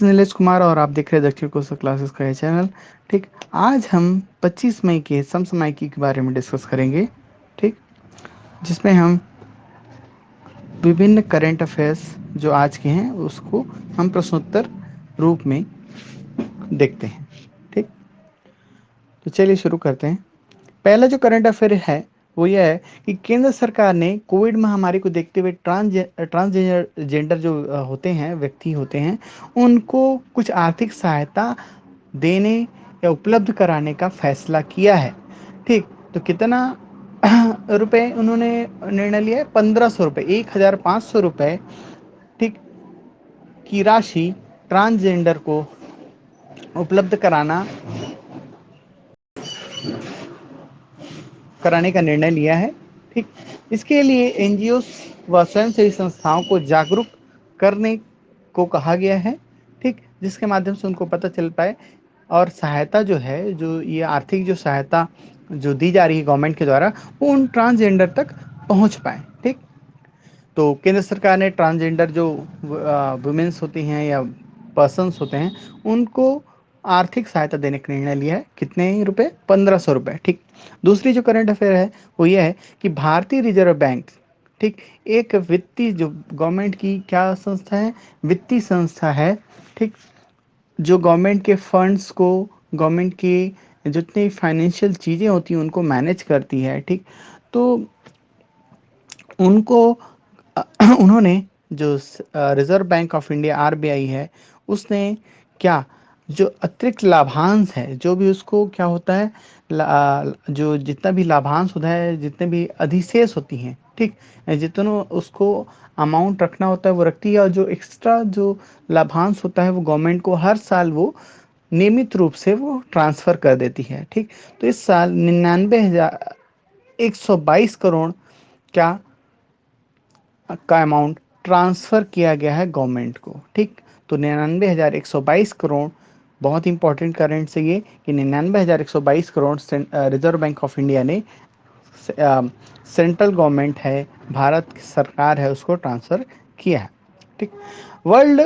This is Nilesh Kumar और आप देख रहे हैं दक्षिण कोस्टल क्लासेस का ये चैनल। ठीक, आज हम 25 मई के समसामयिकी के बारे में डिस्कस करेंगे। ठीक, जिसमें हम विभिन्न करंट अफेयर्स जो आज के हैं उसको हम प्रश्नोत्तर रूप में देखते हैं। ठीक, तो चलिए शुरू करते हैं। पहला जो करंट अफेयर है वो यह है कि केंद्र सरकार ने कोविड महामारी को देखते हुए ट्रांसजेंडर जेंडर जो होते हैं, व्यक्ति होते हैं, उनको कुछ आर्थिक सहायता देने या उपलब्ध कराने का फैसला किया है। ठीक, तो कितना रुपए उन्होंने निर्णय लिया है? 1500 रुपये, 1500 रुपये। ठीक, की राशि ट्रांसजेंडर को उपलब्ध कराने का निर्णय लिया है। ठीक, इसके लिए एनजीओ व स्वयंसेवी संस्थाओं को जागरूक करने को कहा गया है। ठीक, जिसके माध्यम से उनको पता चल पाए और सहायता जो है, जो ये आर्थिक जो सहायता जो दी जा रही है गवर्नमेंट के द्वारा, वो उन ट्रांसजेंडर तक पहुंच पाए। ठीक, तो केंद्र सरकार ने ट्रांसजेंडर जो वुमेन्स होती हैं या पर्सन्स होते हैं, उनको आर्थिक सहायता देने का निर्णय लिया है। कितने रुपए? 1500 रुपये। ठीक, दूसरी जो करंट अफेयर है वो ये है कि भारतीय रिजर्व बैंक, ठीक, एक वित्तीय जो गवर्नमेंट की क्या संस्था है? वित्तीय संस्था है। ठीक, जो गवर्नमेंट के फंड्स को, गवर्नमेंट की जितनी फाइनेंशियल चीज़ें होती हैं उनको मैनेज करती है। ठीक, तो उनको उन्होंने जो reserve bank of India RBI है, उसने क्या, जो अतिरिक्त लाभांश है, जो भी उसको क्या होता है, जो जितना भी लाभांश होता है, जितने भी अधिशेष होती हैं, ठीक, जितना उसको अमाउंट रखना होता है वो रखती है, और जो एक्स्ट्रा जो लाभांश होता है वो गवर्नमेंट को हर साल वो नियमित रूप से वो ट्रांसफ़र कर देती है। ठीक, तो इस साल 99,122 करोड़ क्या का अमाउंट ट्रांसफ़र किया गया है गवर्नमेंट को। ठीक, तो 99,122 करोड़, बहुत इंपॉर्टेंट करेंट से ये कि 99,122 crore reserve bank of India ने सेंट्रल गवर्नमेंट है, भारत की सरकार है, उसको ट्रांसफ़र किया है। ठीक, वर्ल्ड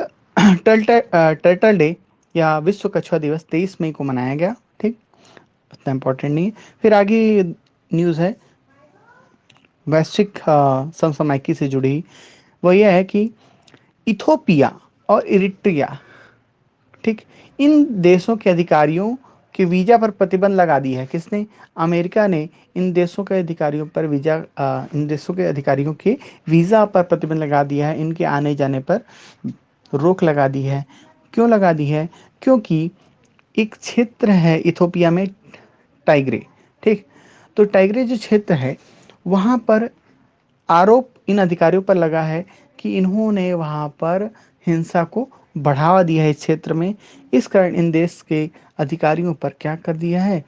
टर्टल डे या विश्व कछुआ दिवस 23 मई को मनाया गया। ठीक, उतना इम्पोर्टेंट नहीं है। फिर आगे न्यूज़ है वैश्विक समसामयिकी से जुड़ी, वो यह है कि इथोपिया और इरिट्रिया, ठीक, इन देशों के अधिकारियों के वीज़ा पर प्रतिबंध लगा दी है। किसने? अमेरिका ने इन देशों के अधिकारियों पर इन देशों के अधिकारियों के वीज़ा पर प्रतिबंध लगा दिया है। इनके आने जाने पर रोक लगा दी है। क्यों लगा दी है? क्योंकि एक क्षेत्र है इथोपिया में, टाइग्रे। ठीक, तो टाइग्रे जो क्षेत्र है वहाँ पर आरोप इन अधिकारियों पर लगा है कि इन्होंने वहाँ पर हिंसा को बढ़ावा दिया है इस क्षेत्र में। इस कारण इन देश के अधिकारियों पर क्या कर दिया है?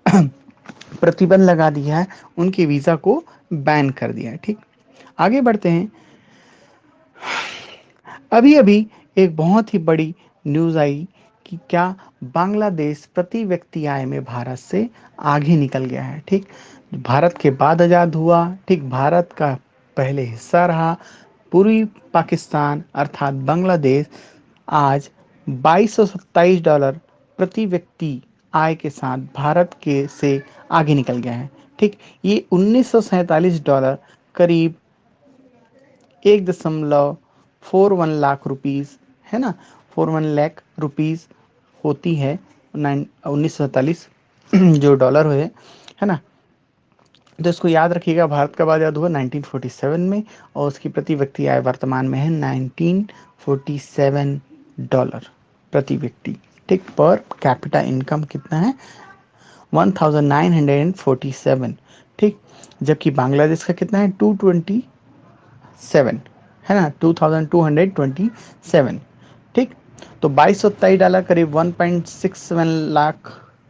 प्रतिबंध लगा दिया है, उनके वीज़ा को बैन कर दिया है। ठीक, आगे बढ़ते हैं। अभी अभी एक बहुत ही बड़ी न्यूज़ आई कि क्या बांग्लादेश प्रति व्यक्ति आय में भारत से आगे निकल गया है। ठीक, भारत के बाद आज़ाद हुआ, ठीक, भारत का पहले हिस्सा रहा। पूर्वी पाकिस्तान अर्थात बांग्लादेश आज $2227 प्रति व्यक्ति आय के साथ भारत के से आगे निकल गया है। ठीक, ये $1947, करीब 1.41 लाख रुपीज़ है ना, 41 लाख रुपीज़ होती है 1947 जो डॉलर हुए, है ना। तो इसको याद रखिएगा, भारत कब आज़ाद हुआ? 1947 में, और उसकी प्रति व्यक्ति आय वर्तमान में है $1947 प्रति व्यक्ति। ठीक, पर कैपिटा इनकम कितना है? 1947। ठीक, जबकि बांग्लादेश का कितना है? 227, है ना, 2227। ठीक, तो $2227 करीब 1.67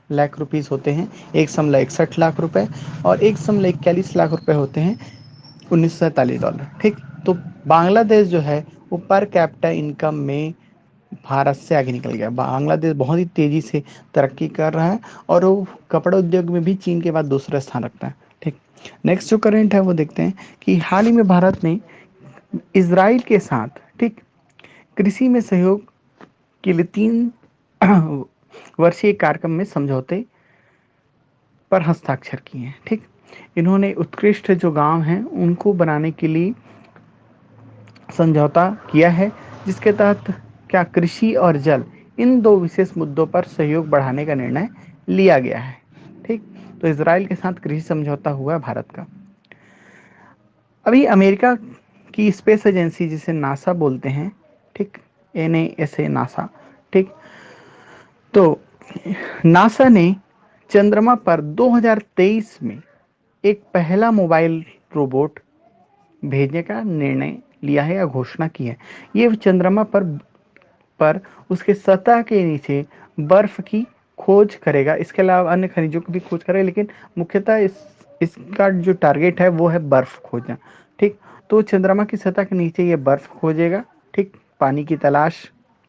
लाख रुपीज़ होते हैं, 1.61 लाख रुपए, और 1.41 लाख रुपए होते हैं $1947। ठीक, तो बांग्लादेश जो है वो पर कैपिटा इनकम में भारत से आगे निकल गया। बांग्लादेश बहुत ही तेज़ी से तरक्की कर रहा है, और वो कपड़ा उद्योग में भी चीन के बाद दूसरा स्थान रखता है। ठीक, नेक्स्ट जो करेंट है वो देखते हैं कि हाल ही में भारत ने इजराइल के साथ, ठीक, कृषि में सहयोग के लिए 3 वर्षीय कार्यक्रम में समझौते पर हस्ताक्षर किए हैं। ठीक, इन्होंने उत्कृष्ट जो गांव हैं उनको बनाने के लिए समझौता किया है, जिसके तहत क्या कृषि और जल इन दो विशेष मुद्दों पर सहयोग बढ़ाने का निर्णय लिया गया है। ठीक, तो इसराइल के साथ कृषि समझौता हुआ है भारत का। अभी अमेरिका की स्पेस एजेंसी जिसे नासा बोलते हैं, ठीक, NASA नासा, ठीक, तो नासा ने चंद्रमा पर 2023 में एक पहला मोबाइल रोबोट भेजने का निर्णय लिया है या घोषणा की है। ये चंद्रमा पर उसके सतह के नीचे बर्फ की खोज करेगा, इसके अलावा अन्य खनिजों की भी खोज करेगा, लेकिन मुख्यतः इसका जो टारगेट है वो है बर्फ खोजना। ठीक, तो चंद्रमा की सतह के नीचे ये बर्फ खोजेगा। ठीक, पानी की तलाश,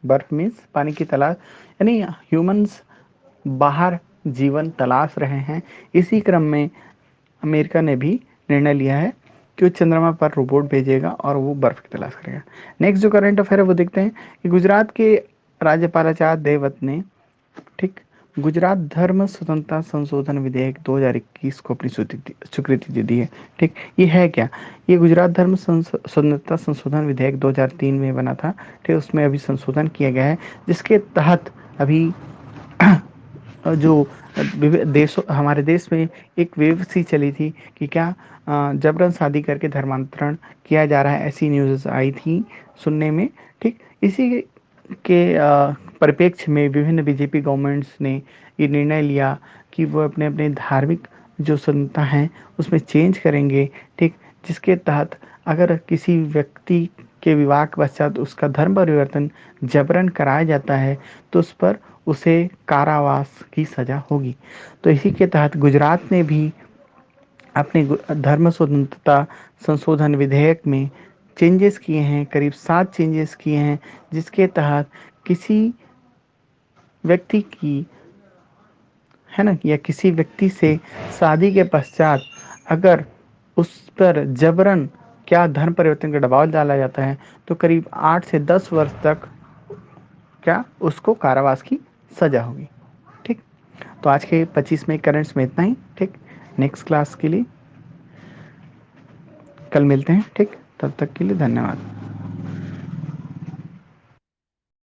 बर्फ मीन्स पानी की तलाश, यानी ह्यूमंस बाहर जीवन तलाश रहे हैं। इसी क्रम में अमेरिका ने भी निर्णय लिया है कि वो चंद्रमा पर रोबोट भेजेगा और वो बर्फ की तलाश करेगा। नेक्स्ट जो करंट अफेयर है वो देखते हैं कि गुजरात के राज्यपाल आचार्य देवव्रत ने, ठीक, गुजरात धर्म स्वतंत्रता संशोधन विधेयक 2021 को अपनी स्वीकृति दे दी है। ठीक, ये है क्या? ये गुजरात धर्म स्वतंत्रता संशोधन विधेयक 2003 में बना था। ठीक, उसमें अभी संशोधन किया गया है, जिसके तहत अभी जो देशों, हमारे देश में एक वेव सी चली थी कि क्या जबरन शादी करके धर्मांतरण किया जा रहा है, ऐसी न्यूज़ आई थी सुनने में। ठीक, इसी के परिप्रेक्ष्य में विभिन्न बीजेपी गवर्नमेंट्स ने ये निर्णय लिया कि वो अपने अपने धार्मिक जो संस्था हैं उसमें चेंज करेंगे। ठीक, जिसके तहत अगर किसी व्यक्ति के विवाह के पश्चात उसका धर्म परिवर्तन जबरन कराया जाता है तो उस पर उसे कारावास की सजा होगी। तो इसी के तहत गुजरात ने भी अपने धर्म स्वतंत्रता संशोधन विधेयक में चेंजेस किए हैं, करीब 7 चेंजेस किए हैं, जिसके तहत किसी व्यक्ति की, है ना, या किसी व्यक्ति से शादी के पश्चात अगर उस पर जबरन क्या धर्म परिवर्तन का दबाव डाला जाता है तो करीब 8 से 10 वर्ष तक क्या उसको कारावास की सजा होगी। ठीक, तो आज के 25 में करंट्स में इतना ही। ठीक, नेक्स्ट क्लास के लिए कल मिलते हैं। ठीक, तब तक के लिए धन्यवाद।